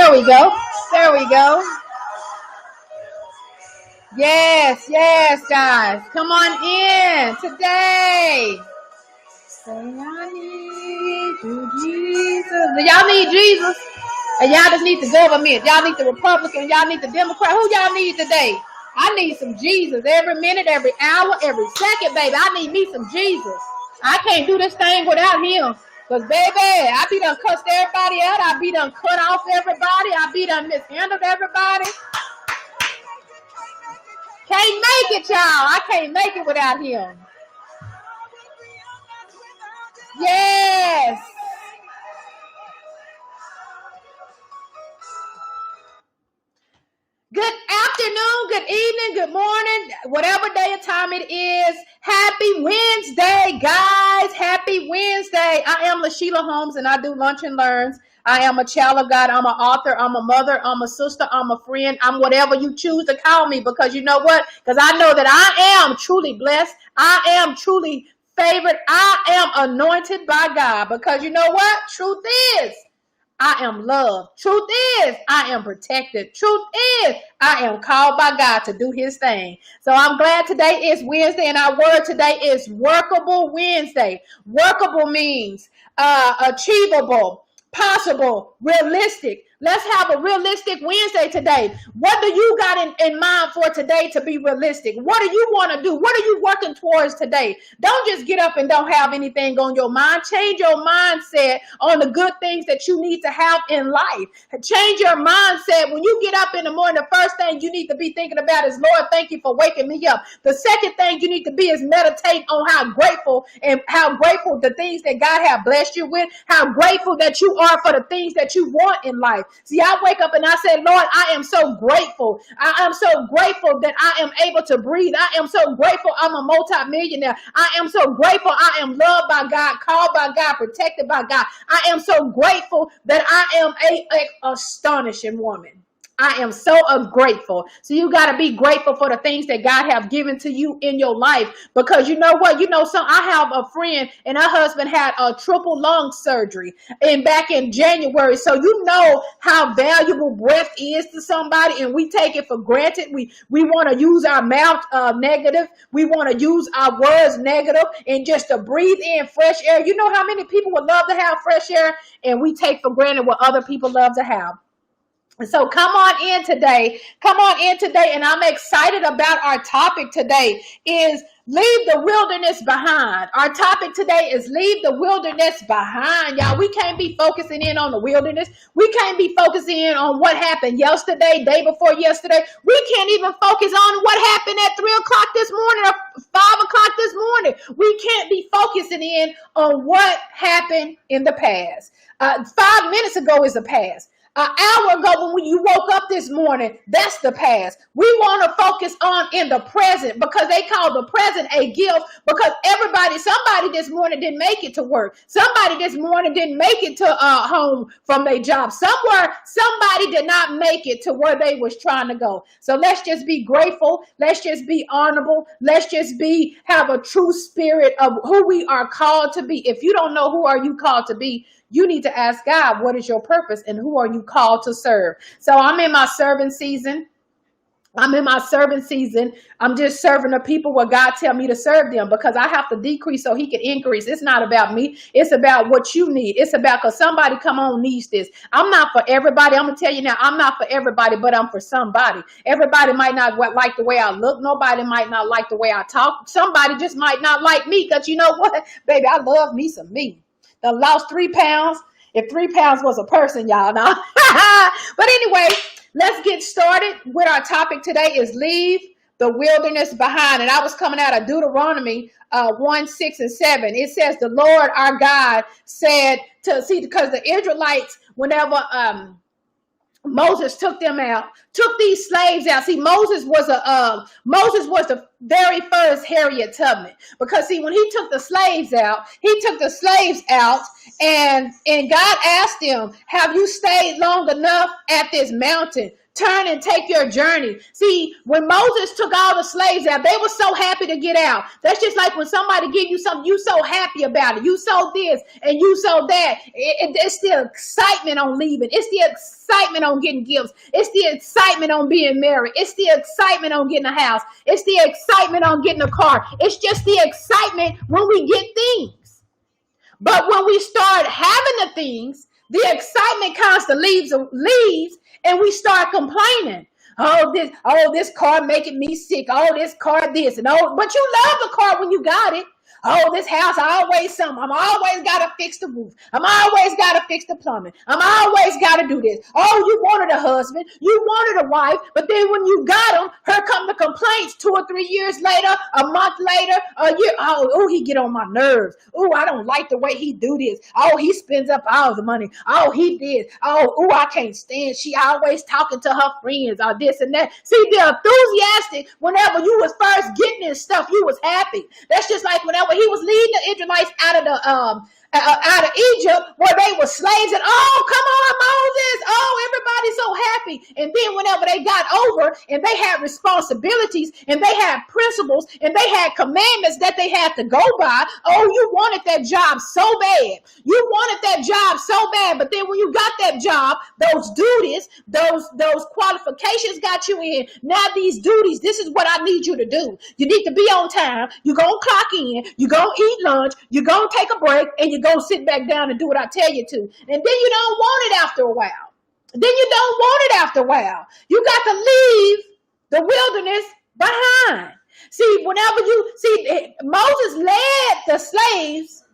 There we go. There we go. Yes, guys. Come on in today. Say, I need you, Jesus. Do y'all need Jesus? And y'all just need the government. Y'all need the Republican. Y'all need the Democrat. Who y'all need today? I need some Jesus every minute, every hour, every second, baby. I need me some Jesus. I can't do this thing without him. Because, baby, I be done cussed everybody out. I be done cut off everybody. I be done mishandled everybody. Can't make it, y'all. I can't make it without him. Yes. Good afternoon, good evening, good morning, whatever day or time it is. Happy Wednesday, guys. Happy Wednesday. I am LaSheila Holmes, and I do Lunch and Learns. I am a child of God. I'm an author. I'm a mother. I'm a sister. I'm a friend. I'm whatever you choose to call me, because you know what? Because I know that I am truly blessed. I am truly favored. I am anointed by God, because you know what? Truth is, I am loved. Truth is, I am protected. Truth is, I am called by God to do his thing. So I'm glad today is Wednesday, and our word today is Workable Wednesday. Workable means achievable, possible, realistic. Let's have a realistic Wednesday today. What do you got in mind for today to be realistic? What do you want to do? What are you working towards today? Don't just get up and don't have anything on your mind. Change your mindset on the good things that you need to have in life. Change your mindset. When you get up in the morning, the first thing you need to be thinking about is, Lord, thank you for waking me up. The second thing you need to be is meditate on how grateful the things that God have blessed you with, how grateful that you are for the things that you want in life. See, I wake up and I say, Lord, I am so grateful. I am so grateful that I am able to breathe. I am so grateful I'm a multimillionaire. I am so grateful I am loved by God, called by God, protected by God. I am so grateful that I am a astonishing woman. I am so grateful. So you got to be grateful for the things that God have given to you in your life, because you know what? I have a friend, and her husband had a triple lung surgery back in January. So you know how valuable breath is to somebody, and we take it for granted. We want to use our mouth negative. We want to use our words negative, and just to breathe in fresh air. You know how many people would love to have fresh air, and we take for granted what other people love to have. So come on in today, and I'm excited about our topic today is leave the wilderness behind. Our topic today is leave the wilderness behind, y'all. We can't be focusing in on the wilderness. We can't be focusing in on what happened yesterday, day before yesterday. We can't even focus on what happened at 3 o'clock this morning or 5 o'clock this morning. We can't be focusing in on what happened in the past. 5 minutes ago is the past. An hour ago when you woke up this morning, that's the past. We want to focus on in the present, because they call the present a gift, because somebody this morning didn't make it to work. Somebody this morning didn't make it to home from their job. Somebody did not make it to where they was trying to go. So let's just be grateful. Let's just be honorable. Let's just have a true spirit of who we are called to be. If you don't know who are you called to be, you need to ask God, what is your purpose and who are you called to serve? So I'm in my serving season. I'm just serving the people where God tell me to serve them, because I have to decrease so he can increase. It's not about me. It's about what you need. It's about, because somebody needs this. I'm not for everybody. I'm going to tell you now, I'm not for everybody, but I'm for somebody. Everybody might not like the way I look. Nobody might not like the way I talk. Somebody just might not like me, because you know what? Baby, I love me some me. I lost 3 pounds. If 3 pounds was a person, y'all know. But anyway, let's get started with our topic today is leave the wilderness behind. And I was coming out of Deuteronomy 1, 6, and 7. It says the Lord our God said because the Israelites, whenever Moses took these slaves out. See, Moses was the very first Harriet Tubman, because see, when he took the slaves out, and God asked him, have you stayed long enough at this mountain turn and take your journey. See, when Moses took all the slaves out, they were so happy to get out. That's just like when somebody give you something, you so happy about it. You sold this and you sold that. It's the excitement on leaving. It's the excitement on getting gifts. It's the excitement on being married. It's the excitement on getting a house. It's the excitement on getting a car. It's just the excitement when we get things. But when we start having the things, the excitement constantly leaves and we start complaining. This car making me sick. Oh, this car this. And but you love the car when you got it. Oh, this house, I'm always got to fix the roof. I'm always got to fix the plumbing. I'm always got to do this. Oh, you wanted a husband. You wanted a wife. But then when you got him, here come the complaints 2 or 3 years later, a month later, a year. Oh, he get on my nerves. Oh, I don't like the way he do this. Oh, he spends up all the money. Oh, he did. Oh, I can't stand. She always talking to her friends or this and that. See, they're enthusiastic. Whenever you was first getting this stuff, you was happy. That's just like whenever he was leading the Israelites out of Egypt, where they were slaves, and come on, Moses! Everybody's so happy. And then whenever they got over, and they had responsibilities, and they had principles, and they had commandments that they had to go by. You wanted that job so bad. You wanted that job so bad. But then when you got that job, those duties, those qualifications got you in. Now these duties, this is what I need you to do. You need to be on time. You're gonna clock in. You're going to eat lunch, you're going to take a break, and you're going to sit back down and do what I tell you to. And then you don't want it after a while. You got to leave the wilderness behind. See, Moses led the slaves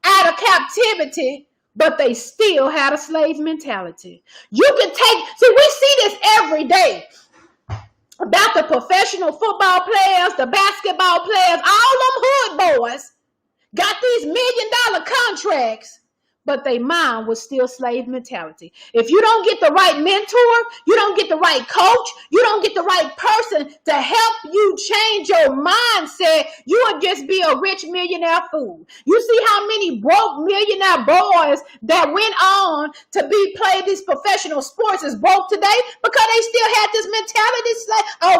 out of captivity, but they still had a slave mentality. We see this every day. About the professional football players, the basketball players, all them hood boys got these $1 million contracts, but their mind was still slave mentality. If you don't get the right mentor, you don't get the right coach, you don't get the right person to help you change your mindset, you will just be a rich millionaire fool. You see how many broke millionaire boys that went on to play these professional sports is broke today because they still had this mentality.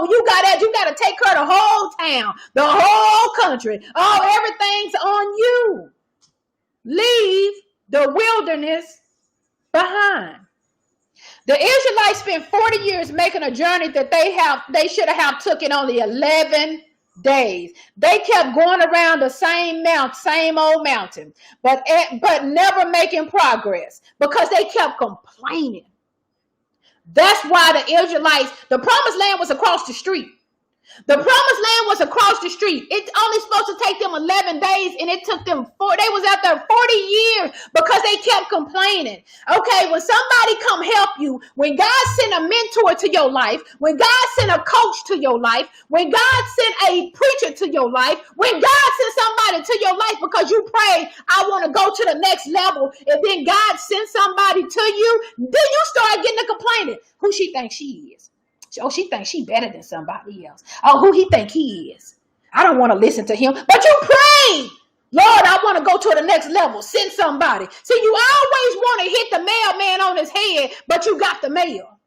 You got to take care of the whole town, the whole country. Everything's on you. Leave the wilderness behind. The Israelites spent 40 years making a journey that they should have took in only 11 days. They kept going around the same old mountain, but never making progress because they kept complaining. That's why the promised land was across the street. The promised land was across the street. It's only supposed to take them 11 days, and it took them they was out there 40 years because they kept complaining. Okay, when somebody come help you, when God sent a mentor to your life, when God sent a coach to your life, when God sent a preacher to your life, when God sent somebody to your life because you prayed, I want to go to the next level, and then God sent somebody to you, then you start getting to complaining. Who she thinks she is? She thinks she better than somebody else. Who he think he is? I don't want to listen to him. But you pray, Lord, I want to go to the next level. Send somebody. See, you always want to hit the mailman on his head, but you got the mail.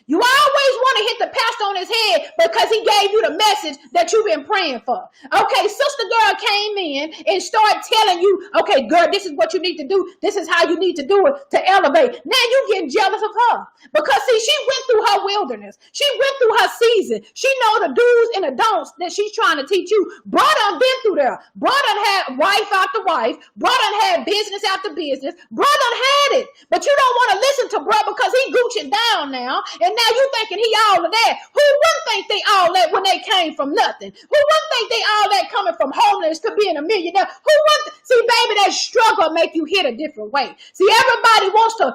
You always want to hit the pastor on his head because he gave you the message that you've been praying for. Okay, sister girl came in and started telling you, okay, girl, this is what you need to do. This is how you need to do it to elevate. Now you getting jealous of her because, see, she went through her wilderness. She went through her season. She know the do's and the don'ts that she's trying to teach you. Bro done been through there. Bro done had wife after wife. Bro done had business after business. Bro done had it. But you don't want to listen to bro because he gooching down now. And now you thinking he all of that. Who wouldn't think they all that when they came from nothing? Who wouldn't think they all that coming from homeless to being a millionaire? Who wouldn't? See, baby, that struggle make you hit a different way. See, everybody wants to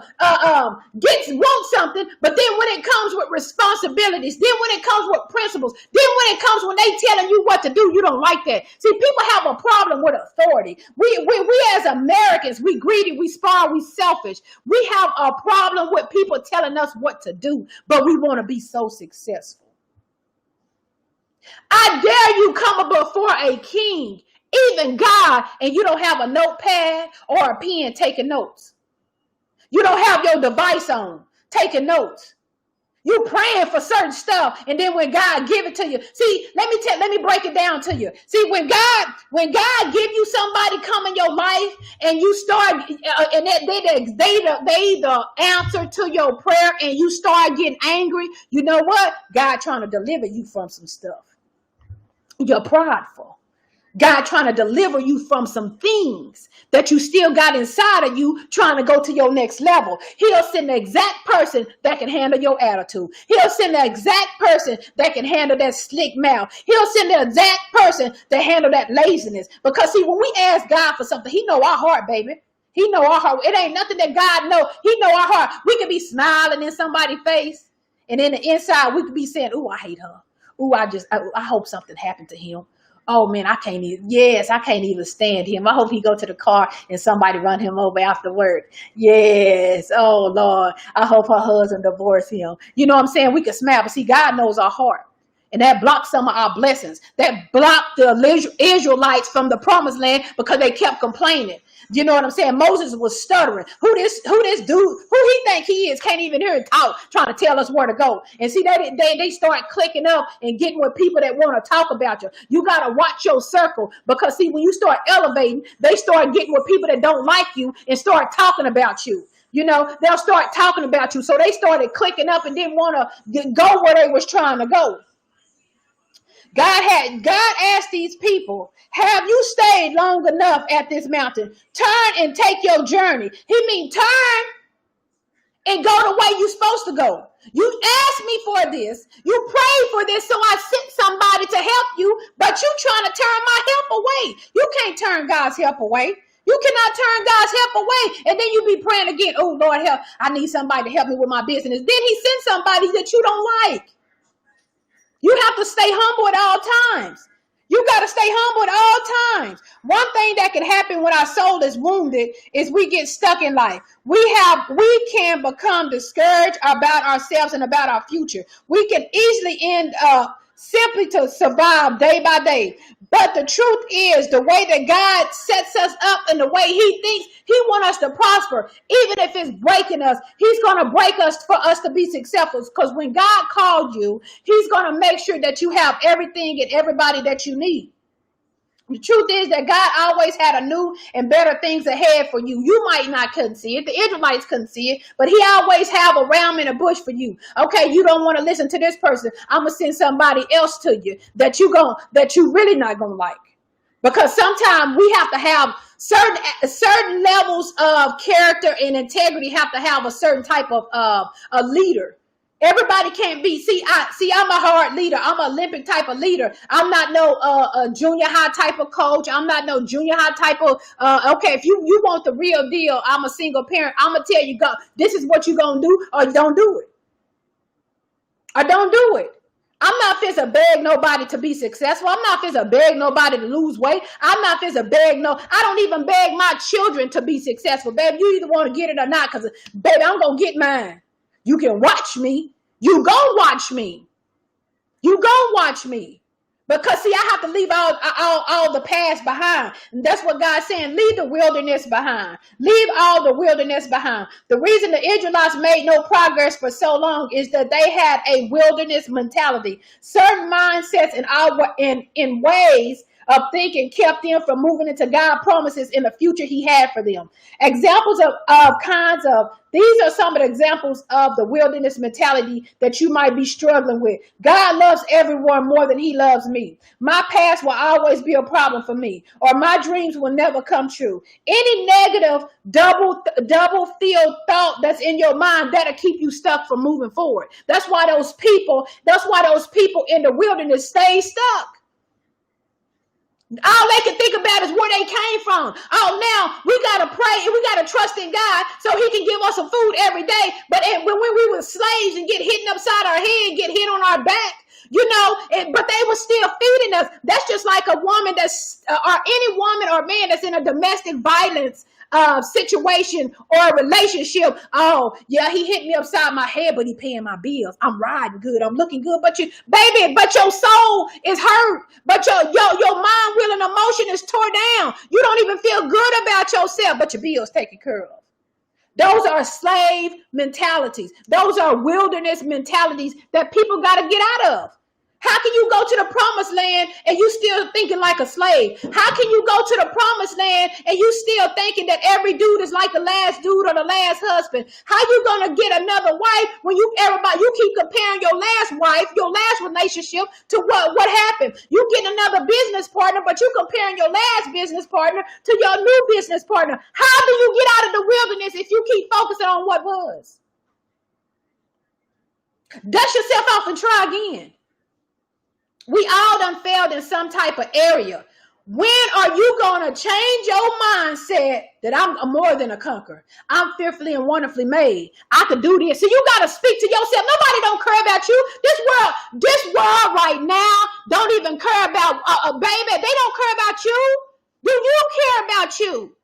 want something, but then when it comes with responsibilities, then when it comes with principles, then when it comes when they telling you what to do, you don't like that. See, people have a problem with authority. We as Americans, we greedy, we spoiled, we selfish. We have a problem with people telling us what to do, but we want to be so successful. I dare you come before a king, even God, and you don't have a notepad or a pen taking notes. You don't have your device on taking notes. You praying for certain stuff, and then when God give it to you, see, let me break it down to you. See, when God give you somebody come in your life, and you start, and they the answer to your prayer, and you start getting angry. You know what? God trying to deliver you from some stuff. You're prideful. God trying to deliver you from some things that you still got inside of you, trying to go to your next level. He'll send the exact person that can handle your attitude. He'll send the exact person that can handle that slick mouth. He'll send the exact person to handle that laziness. Because see, when we ask God for something, he know our heart, baby. He know our heart. It ain't nothing that God know. He know our heart. We could be smiling in somebody's face, and in the inside, we could be saying, "Ooh, I hate her. Ooh, I hope something happened to him. Oh man, I can't even stand him. I hope he go to the car and somebody run him over after work. Yes. Oh Lord, I hope her husband divorce him." You know what I'm saying? We can smile, but see, God knows our heart. And that blocked some of our blessings. That blocked the Israelites from the promised land because they kept complaining. You know what I'm saying? Moses was stuttering. Who this dude, who he think he is, can't even hear him talk, trying to tell us where to go. And see, they start clicking up and getting with people that want to talk about you. You got to watch your circle, because see, when you start elevating, they start getting with people that don't like you and start talking about you. You know, they'll start talking about you. So they started clicking up and didn't want to go where they was trying to go. God asked these people, "Have you stayed long enough at this mountain? Turn and take your journey." He mean turn and go the way you're supposed to go. You asked me for this. You prayed for this, so I sent somebody to help you, but you trying to turn my help away. You can't turn God's help away. You cannot turn God's help away. And then you be praying again, "Oh Lord, help. I need somebody to help me with my business." Then he sent somebody that you don't like. You have to stay humble at all times. You got to stay humble at all times. One thing that can happen when our soul is wounded is we get stuck in life. We can become discouraged about ourselves and about our future. We can easily end up simply to survive day by day. But the truth is, the way that God sets us up and the way he thinks, he wants us to prosper. Even if it's breaking us, he's going to break us for us to be successful. Because when God called you, he's going to make sure that you have everything and everybody that you need. The truth is that God always had a new and better things ahead for you. You might not couldn't see it. The Israelites couldn't see it, but he always have a ram in a bush for you. Okay, you don't want to listen to this person. I'm gonna send somebody else to you that you really not gonna like. Because sometimes we have to have certain levels of character and integrity. Have to have a certain type of a leader. Everybody can't be. I'm a hard leader. I'm an Olympic type of leader. I'm not no a junior high type of coach. I'm not no junior high type of. Okay, if you want the real deal, I'm a single parent. I'm gonna tell you, this is what you gonna do, or don't do it. Or don't do it. I'm not fit to beg nobody to be successful. I'm not fit to beg nobody to lose weight. I'm not fit to beg I don't even beg my children to be successful. Baby, you either want to get it or not, because baby, I'm gonna get mine. You can watch me. You go watch me. You go watch me. Because see, I have to leave all the past behind. And that's what God's saying. Leave the wilderness behind. Leave all the wilderness behind. The reason the Israelites made no progress for so long is that they had a wilderness mentality. Certain mindsets in ways of thinking kept them from moving into God's promises in the future he had for them. Examples these are some of the examples of the wilderness mentality that you might be struggling with. God loves everyone more than he loves me. My past will always be a problem for me, or my dreams will never come true. Any negative double field thought that's in your mind, that'll keep you stuck from moving forward. That's why those people in the wilderness stay stuck. All they can think about is where they came from. Oh, now we got to pray and we got to trust in God so he can give us some food every day. But when we were slaves and get hit upside our head, get hit on our back, but they were still feeding us. That's just like a woman or any woman or man that's in a domestic violence situation or a relationship. Oh yeah, he hit me upside my head, but he paying my bills. I'm riding good. I'm looking good. But your soul is hurt. But your mind, will, and emotion is tore down. You don't even feel good about yourself, but your bills taken care of. Those are slave mentalities. Those are wilderness mentalities that people got to get out of. How can you go to the promised land and you still thinking like a slave? How can you go to the promised land and you still thinking that every dude is like the last dude or the last husband? How you gonna get another wife when you keep comparing your last wife, your last relationship to what happened? You get another business partner, but you comparing your last business partner to your new business partner. How do you get out of the wilderness if you keep focusing on what was? Dust yourself off and try again. We all done failed in some type of area. When are you going to change your mindset that I'm more than a conqueror? I'm fearfully and wonderfully made. I could do this. So you got to speak to yourself. Nobody don't care about you. This world right now don't even care about baby. They don't care about you. Do you care about you?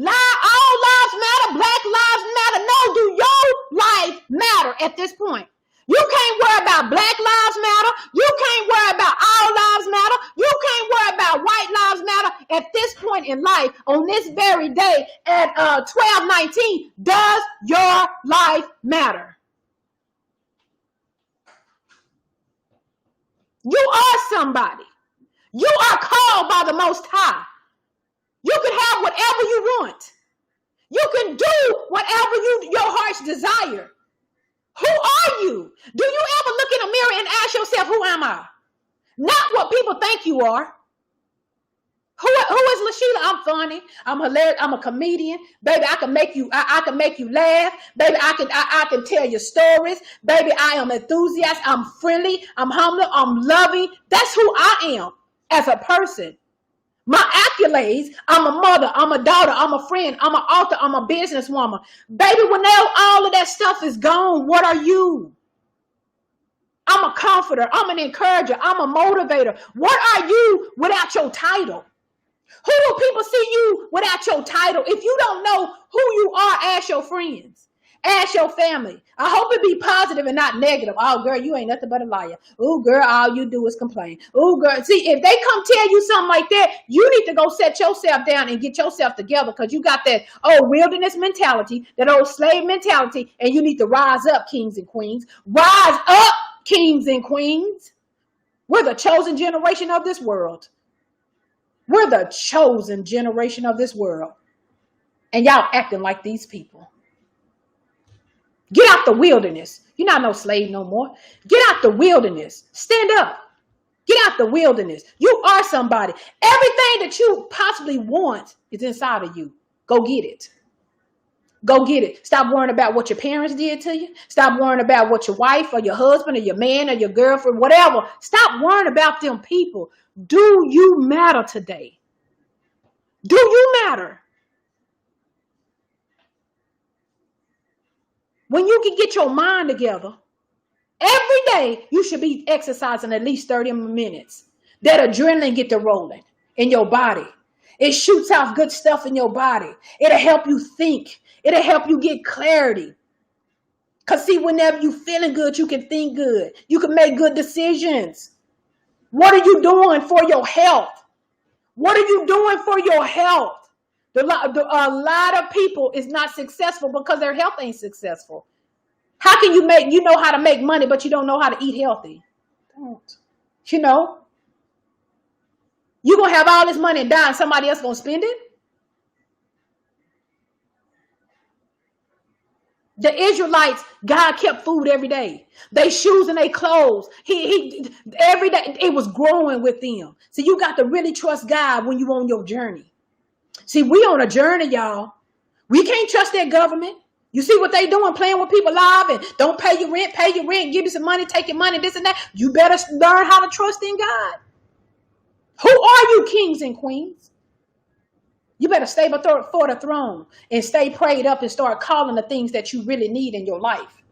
All lives matter. Black lives matter. No, do your life matter at this point? You can't worry about Black Lives Matter. You can't worry about All Lives Matter. You can't worry about White Lives Matter. At this point in life, on this very day at 12:19, does your life matter? You are somebody. You are called by the Most High. You can have whatever you want. You can do whatever your heart's desire. Who are you? Do you ever look in a mirror and ask yourself, who am I? Not what people think you are. Who is LaSheila? I'm funny. I'm hilarious. I'm a comedian. Baby, I can make you laugh. Baby, I can tell you stories. Baby, I am enthusiastic. I'm friendly. I'm humble. I'm loving. That's who I am as a person. My accolades, I'm a mother, I'm a daughter, I'm a friend, I'm an author, I'm a businesswoman. Baby, when all of that stuff is gone, what are you? I'm a comforter, I'm an encourager, I'm a motivator. What are you without your title? Who do people see you without your title? If you don't know who you are, ask your friends. Ask your family. I hope it be positive and not negative. Oh, girl, you ain't nothing but a liar. Oh, girl, all you do is complain. Oh, girl. See, if they come tell you something like that, you need to go set yourself down and get yourself together because you got that old wilderness mentality, that old slave mentality, and you need to rise up, kings and queens. Rise up, kings and queens. We're the chosen generation of this world. We're the chosen generation of this world. And y'all acting like these people. Get out the wilderness. You're not no slave no more. Get out the wilderness. Stand up. Get out the wilderness. You are somebody. Everything that you possibly want is inside of you. Go get it. Go get it. Stop worrying about what your parents did to you. Stop worrying about what your wife or your husband or your man or your girlfriend, whatever. Stop worrying about them people. Do you matter today? Do you matter? When you can get your mind together, every day you should be exercising at least 30 minutes. That adrenaline get to rolling in your body. It shoots out good stuff in your body. It'll help you think. It'll help you get clarity. Because see, whenever you feeling good, you can think good. You can make good decisions. What are you doing for your health? What are you doing for your health? A lot of people is not successful because their health ain't successful. How can you know how to make money, but you don't know how to eat healthy? Don't. You're going to have all this money and die and somebody else going to spend it? The Israelites, God kept food every day. They shoes and they clothes. He every day it was growing with them. So you got to really trust God when you on your journey. See, we on a journey, y'all. We can't trust that government. You see what they doing, playing with people's lives and don't pay your rent, give you some money, take your money, this and that. You better learn how to trust in God. Who are you, kings and queens? You better stay before the throne and stay prayed up and start calling the things that you really need in your life.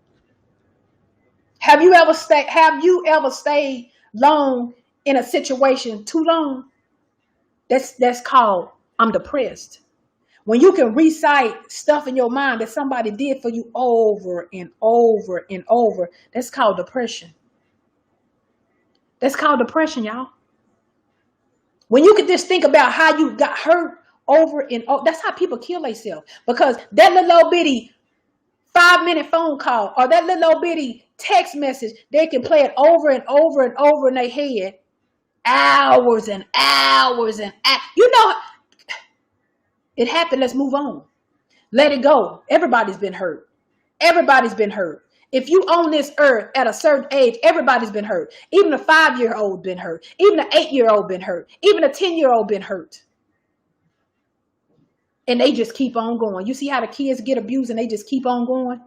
Have you ever stayed long in a situation too long? That's called I'm depressed. When you can recite stuff in your mind that somebody did for you over and over and over, that's called depression. That's called depression, y'all. When you can just think about how you got hurt over and over, that's how people kill themselves. Because that little bitty 5-minute phone call or that little bitty text message, they can play it over and over and over in their head. Hours and hours and hours. You know, it happened. Let's move on. Let it go. Everybody's been hurt. Everybody's been hurt. If you own this earth at a certain age, everybody's been hurt. Even a 5-year-old been hurt. Even an 8-year-old been hurt. Even a 10-year-old been hurt. And they just keep on going. You see how the kids get abused and they just keep on going?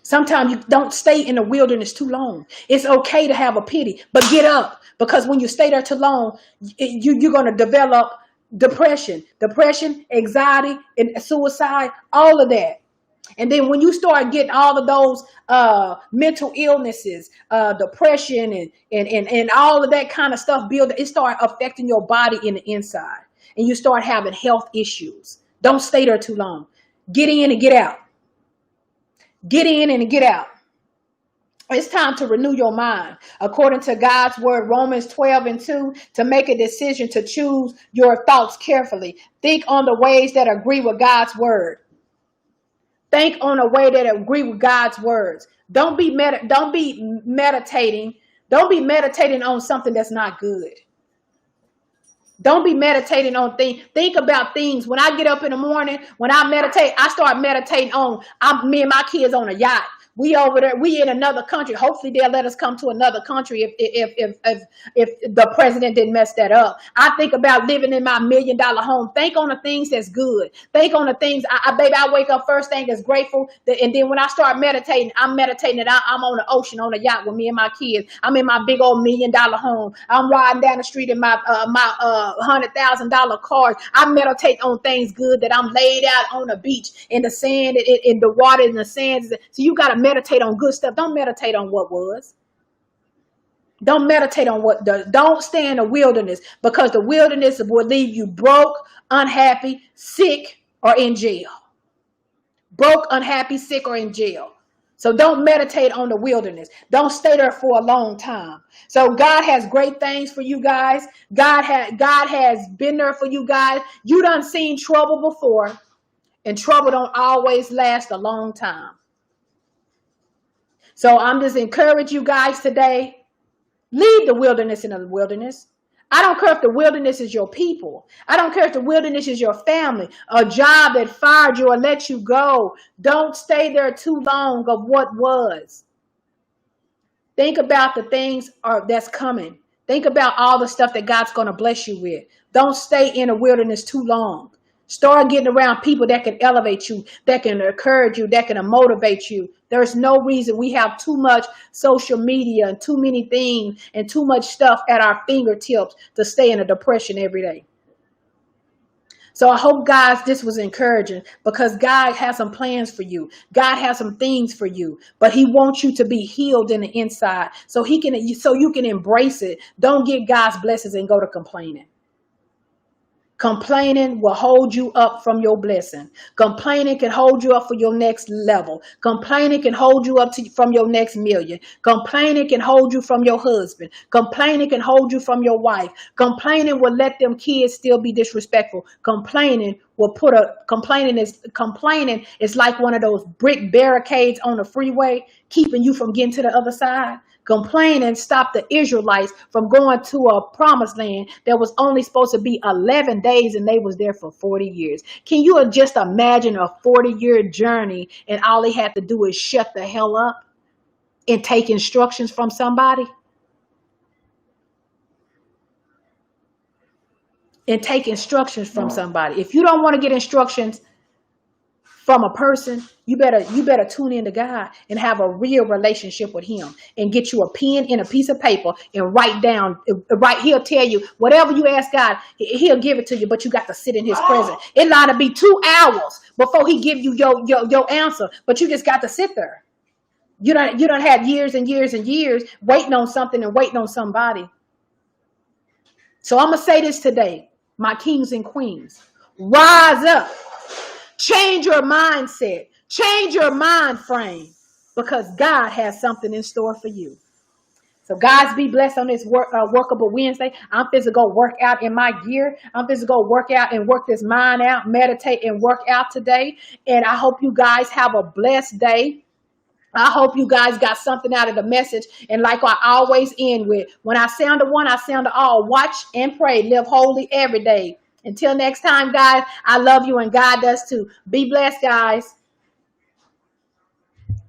Sometimes you don't stay in the wilderness too long. It's okay to have a pity, but get up. Because when you stay there too long, you're going to develop depression, anxiety, and suicide, all of that. And then when you start getting all of those mental illnesses, depression, and all of that kind of stuff build, it start affecting your body in the inside. And you start having health issues. Don't stay there too long. Get in and get out. Get in and get out. It's time to renew your mind. According to God's word, Romans 12:2, to make a decision to choose your thoughts carefully. Think on the ways that agree with God's word. Think on a way that agree with God's words. Don't be meditating. Don't be meditating on something that's not good. Don't be meditating on things. Think about things. When I get up in the morning, when I meditate, I start meditating on me and my kids on a yacht. We over there. We in another country. Hopefully they'll let us come to another country if the president didn't mess that up. I think about living in my $1 million home. Think on the things that's good. Think on the things. Baby, I wake up first thing is grateful. And then when I start meditating, I'm meditating that I'm on the ocean on a yacht with me and my kids. I'm in my big old $1 million home. I'm riding down the street in my $100,000 car. I meditate on things good, that I'm laid out on the beach in the sand, in the water, in the sands. So you got to meditate on good stuff. Don't meditate on what was. Don't meditate on what does. Don't stay in the wilderness, because the wilderness will leave you broke, unhappy, sick, or in jail. Broke, unhappy, sick, or in jail. So don't meditate on the wilderness. Don't stay there for a long time. So God has great things for you guys. God has been there for you guys. You done seen trouble before, and trouble don't always last a long time. So I'm just encourage you guys today. Leave the wilderness in the wilderness. I don't care if the wilderness is your people. I don't care if the wilderness is your family, a job that fired you or let you go. Don't stay there too long of what was. Think about the things that's coming. Think about all the stuff that God's going to bless you with. Don't stay in the wilderness too long. Start getting around people that can elevate you, that can encourage you, that can motivate you. There's no reason we have too much social media and too many things and too much stuff at our fingertips to stay in a depression every day. So I hope, guys, this was encouraging, because God has some plans for you. God has some things for you, but he wants you to be healed in the inside so you can embrace it. Don't get God's blessings and go to complaining. Complaining will hold you up from your blessing. Complaining can hold you up for your next level. Complaining can hold you up from your next million. Complaining can hold you from your husband. Complaining can hold you from your wife. Complaining will let them kids still be disrespectful. Complaining is like one of those brick barricades on the freeway, keeping you from getting to the other side. Complaining stopped the Israelites from going to a promised land that was only supposed to be 11 days, and they was there for 40 years. Can you just imagine a 40-year journey and all they had to do is shut the hell up and take instructions from somebody? And take instructions from somebody. If you don't want to get instructions from a person, you better tune in to God and have a real relationship with him, and get you a pen and a piece of paper and write down. He'll tell you whatever you ask God, he'll give it to you, but you got to sit in his presence. It ought to be 2 hours before he give you your answer, but you just got to sit there. You don't have years and years and years waiting on something and waiting on somebody. So I'm going to say this today, my kings and queens, rise up. Change your mindset. Change your mind frame, because God has something in store for you. So guys, be blessed on this workable Wednesday. I'm physical go work out in my gear. I'm physical go work out and work this mind out, meditate and work out today. And I hope you guys have a blessed day. I hope you guys got something out of the message. And like I always end with, when I sound to one, I sound to all. Watch and pray. Live holy every day. Until next time, guys, I love you and God does too. Be blessed, guys.